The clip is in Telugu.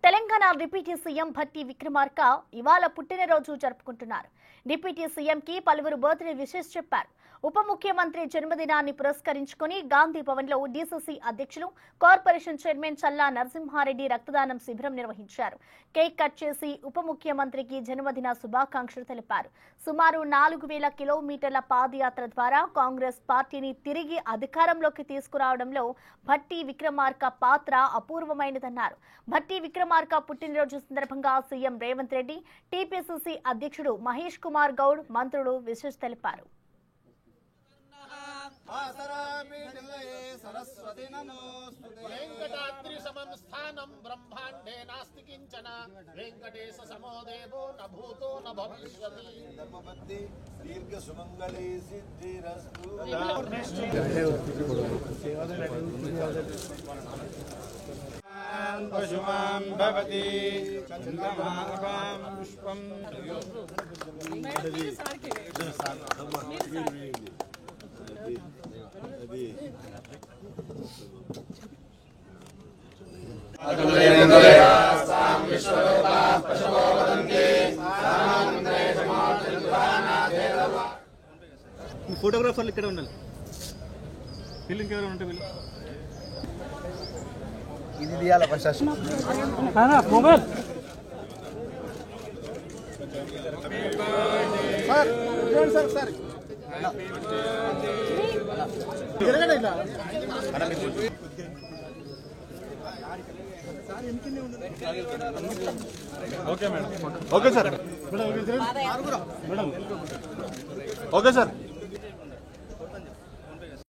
తెలంగాణ డిప్యూటీ సీఎం భట్టి విక్రమార్క ఇవాళ పుట్టినరోజు జరుపుకుంటున్నారు. డిప్యూటీ సీఎం కి పలువురు బర్త్డే విషెస్ చెప్పారు. ఉప ముఖ్యమంత్రి జన్మదినాన్ని పురస్కరించుకుని గాంధీ భవన్ లో డీసీసీ అధ్యక్షులు కార్పొరేషన్ చైర్మన్ చల్లా నరసింహారెడ్డి రక్తదానం శిబిరం నిర్వహించారు. కేక్ కట్ చేసి ఉప ముఖ్యమంత్రికి జన్మదిన శుభాకాంక్షలు తెలిపారు. సుమారు 4000 కిలోమీటర్ల పాదయాత్ర ద్వారా కాంగ్రెస్ పార్టీని తిరిగి అధికారంలోకి తీసుకురావడంలో భట్టి విక్రమార్క పాత్ర అపూర్వమైనదన్నారు. భట్టి విక్రమార్క పుట్టినరోజు సందర్భంగా సీఎం రేవంత్ రెడ్డి, టీపీసీసీ అధ్యక్షుడు మహేష్ కుమార్ గౌడ్, మంత్రులు విశేష తెలిపారు. వెంకటాద్రి సమం స్థానం బ్రహ్మాండే నాస్తి కించన వెంకటేశ సమో దేవో న భూతో న భవిష్యతి ధర్మబద్ధి దీర్ఘ సుమంగళీ సిద్ధిరస్తు. పశుమాన్ భవతి చంద్రమాపాం పుష్పం ఫోటోగ్రాఫర్లు ఇక్కడ ఉండాలి. ఫిల్మ్ కెమెరా ఉంటే వీళ్ళు ఇది తీయాల ప్రశాసన మొబైల్ సార్ సార్ జరగండి ఇలా. Okay madam, okay sir, madam okay sir.